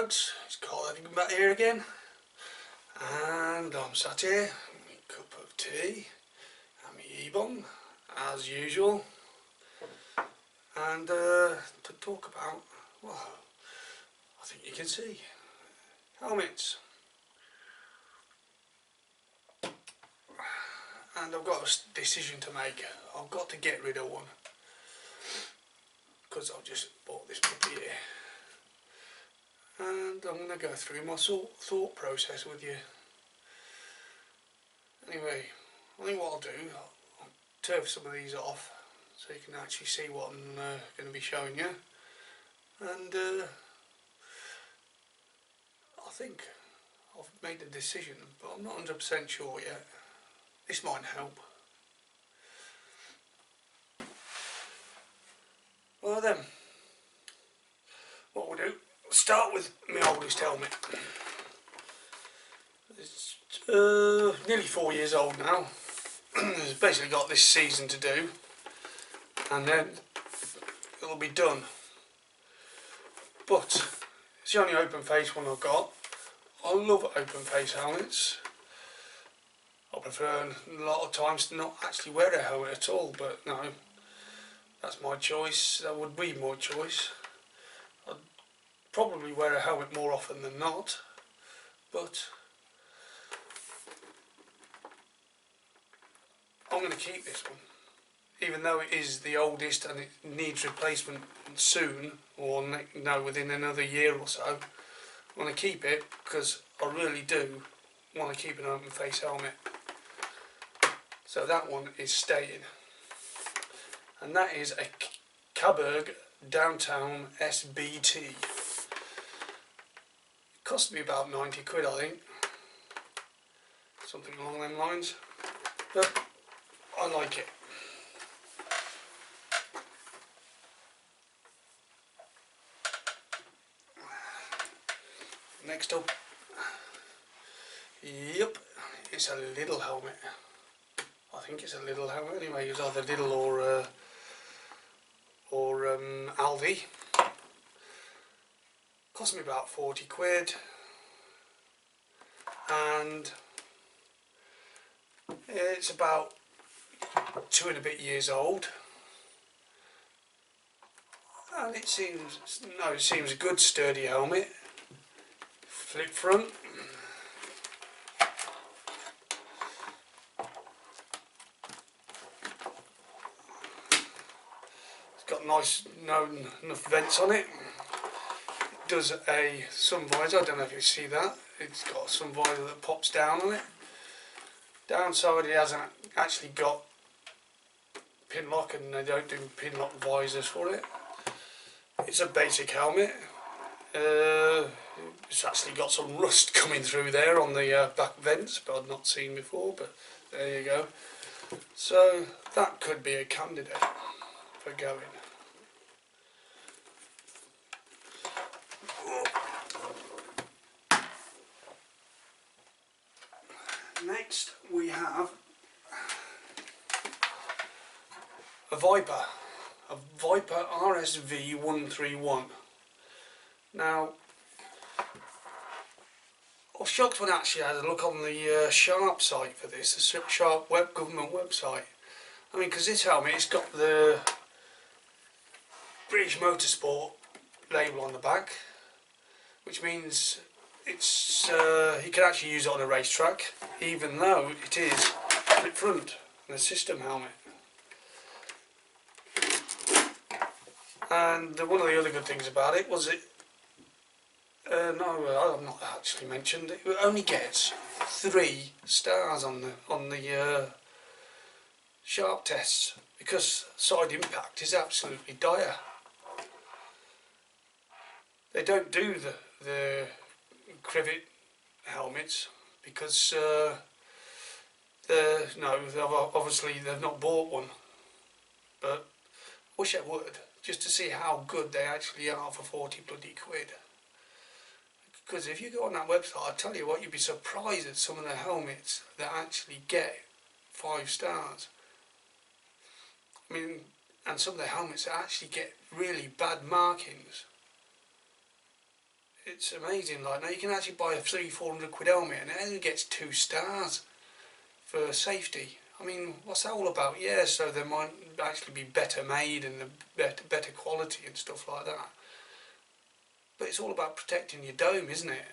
folks, it's Carl Eddington back here again, and I'm sat here with my cup of tea and my E-bomb as usual, and to talk about, well, I think you can see, helmets. And I've got a decision to make. I've got to get rid of one because I've just bought this puppy here, and I'm going to go through my thought process with you. Anyway, I think what I'll do, I'll turf some of these off so you can actually see what I'm going to be showing you, and I think I've made a decision, but I'm not 100% sure yet. This might help. Well then, what we'll do, we'll start with my oldest helmet. It's nearly 4 years old now. It's basically got this season to do, and then it'll be done. But it's the only open face one I've got. I love open face helmets. I prefer a lot of times to not actually wear a helmet at all, but no, that's my choice. That would be my choice. I'd probably wear a helmet more often than not, but I'm going to keep this one, even though it is the oldest and it needs replacement soon, or within another year or so. I'm going to keep it because I really do want to keep an open face helmet. So that one is staying, and that is a Caberg Downtown SBT. It cost me about 90 quid, I think, something along them lines, but I like it. Next up, yep, it's a little helmet. I think it's a little helmet anyway. It's either little or Aldi. Cost me about 40 quid, and it's about 2 and a bit years old. And it seems a good sturdy helmet. Flip front. Got nice enough vents on it. It does a sun visor. I don't know if you see that. It's got a sun visor that pops down on it. Downside, it hasn't actually got pin lock, and they don't do pin lock visors for it. It's a basic helmet. It's actually got some rust coming through there on the back vents, but I've not seen before. But there you go. So that could be a candidate for going. Next we have a Viper RSV 131. Now, I was shocked when I actually had a look on the Sharp site for this, the Sharp government website. I mean, because this helmet, it's got the British Motorsport label on the back, which means it's you can actually use it on a racetrack, even though it is flip front and a system helmet. And one of the other good things about it was no, I've not actually mentioned it. It only gets 3 stars on the Sharp tests, because side impact is absolutely dire. They don't do the Crivet helmets because obviously they've not bought one, but I wish I would, just to see how good they actually are for 40 bloody quid. Because if you go on that website, I tell you what, you'd be surprised at some of the helmets that actually get 5 stars. I mean, and some of the helmets that actually get really bad markings. it's amazing. Like now you can actually buy a 300-400 quid helmet and it only gets 2 stars for safety. I mean, what's that all about? Yeah, so they might actually be better made and better quality and stuff like that. But it's all about protecting your dome, isn't it?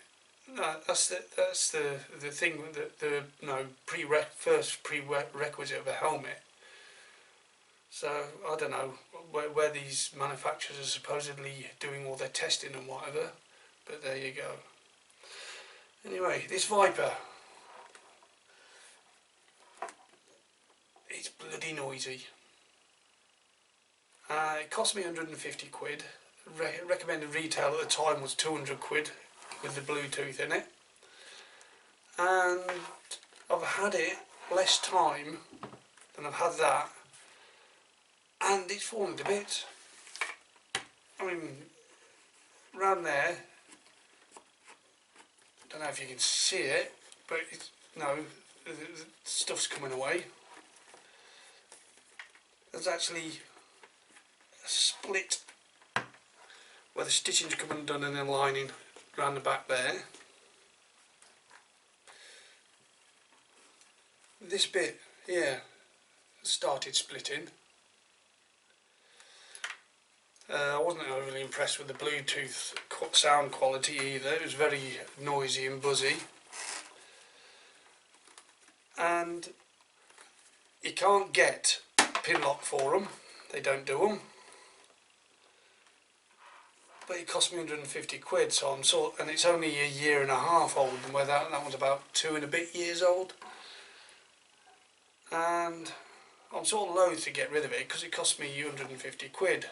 That's the thing that the first prerequisite of a helmet. So I don't know where these manufacturers are supposedly doing all their testing and whatever, but there you go. Anyway, this Viper, it's bloody noisy. It cost me 150 quid. Recommended retail at the time was 200 quid with the Bluetooth in it. And I've had it less time than I've had that, and it's fallen to bits. I mean, round there, don't know if you can see it, but it's, no, the stuff's coming away. There's actually a split where the stitching's come undone and then lining round the back there. This bit here started splitting. I wasn't overly impressed with the Bluetooth sound quality either. It was very noisy and buzzy. And you can't get pin lock for them. They don't do them. But it cost me 150 quid, so and it's only a year and a half old, and where that was about 2 and a bit years old. And I'm sort of loath to get rid of it because it cost me 150 quid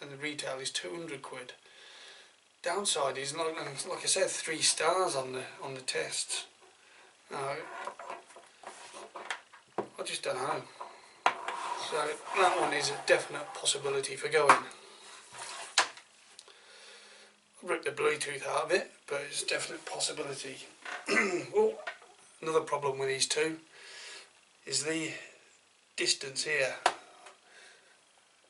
and the retail is 200 quid. Downside is, like I said, 3 stars on the tests. No, I just don't know. So that one is a definite possibility for going. I've ripped the Bluetooth out of it, but it's a definite possibility. Oh, another problem with these two is the distance here.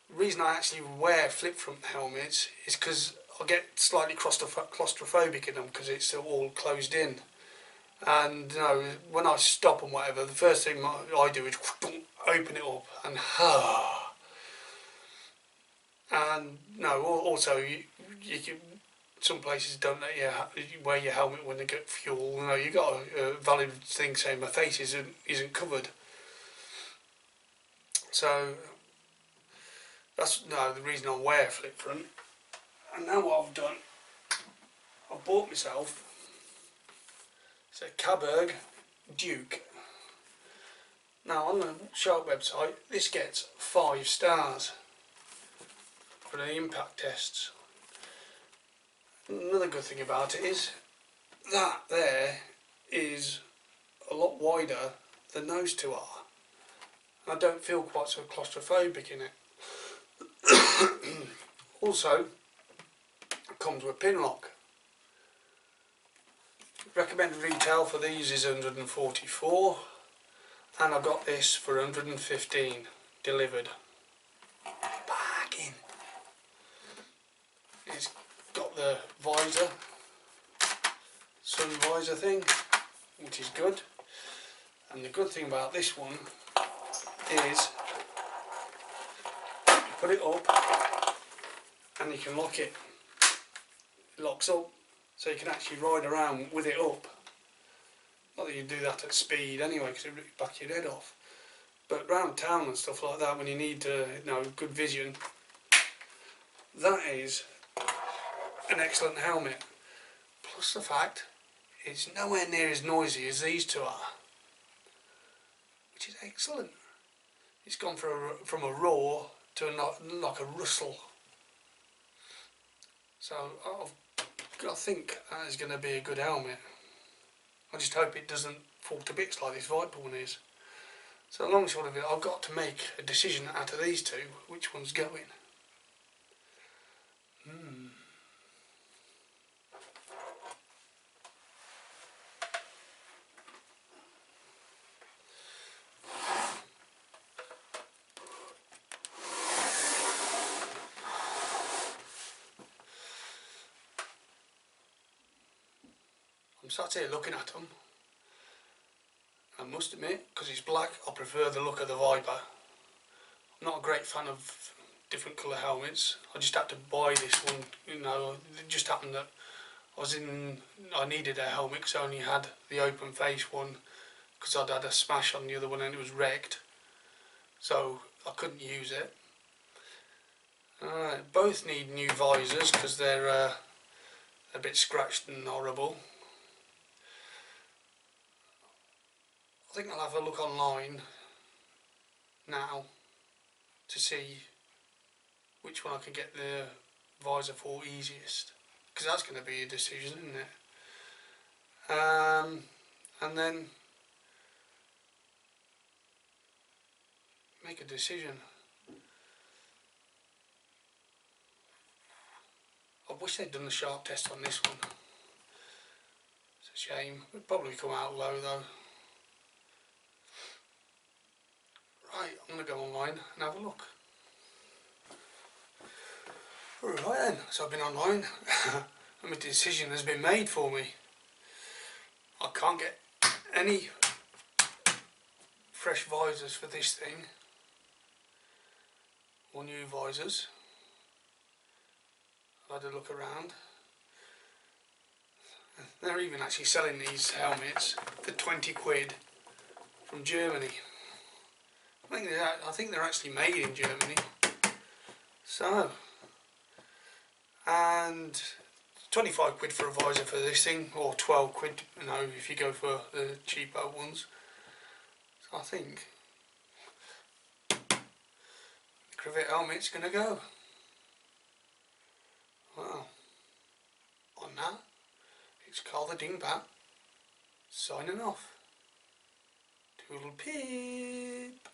The reason I actually wear flip front helmets is because I get slightly claustrophobic in them because it's all closed in. And you know, when I stop and whatever, the first thing I do is open it up and and no, also you can, some places don't let you wear your helmet when they get fuel. You know, you got a valid thing saying my face isn't covered. So that's the reason I wear flip front. And now what I've done, I've bought myself, it's a Caberg Duke. Now on the Shark website, this gets 5 stars for the impact tests. Another good thing about it is that there is a lot wider than those two are. I don't feel quite so claustrophobic in it. Also, it comes with pin lock. Recommended retail for these is 144, and I got this for 115 delivered. Bargain. It's got the visor, sun visor thing, which is good. And the good thing about this one is you put it up and you can lock it. It locks up, so you can actually ride around with it up. Not that you do that at speed anyway, because it would back your head off. But round town and stuff like that, when you need good vision, that is an excellent helmet. Plus the fact it's nowhere near as noisy as these two are, which is excellent. It's gone from a roar to like a rustle. So I think that is going to be a good helmet. I just hope it doesn't fall to bits like this Viper one is. So long and short of it, I've got to make a decision out of these two, which one's going. sat here looking at them. I must admit, because it's black, I prefer the look of the Viper. I'm not a great fan of different colour helmets. I just had to buy this one, you know. It just happened that I needed a helmet because I only had the open face one, because I'd had a smash on the other one and it was wrecked, so I couldn't use it. Both need new visors because they're a bit scratched and horrible. I think I'll have a look online now to see which one I can get the visor for easiest, because that's going to be a decision, isn't it? And then make a decision. I wish they'd done the sharp test on this one. It's a shame. It'd probably come out low though. Right, I'm going to go online and have a look. Right then, so I've been online and my decision has been made for me. I can't get any fresh visors for this thing, or new visors. I've had a look around. They're even actually selling these helmets for 20 quid from Germany. I think they're actually made in Germany. So, and 25 quid for a visor for this thing, or 12 quid, you know, if you go for the cheaper ones. So I think the Krivet helmet's gonna go. Well, on that, it's Carl the Dingbat signing off. Toodle pip.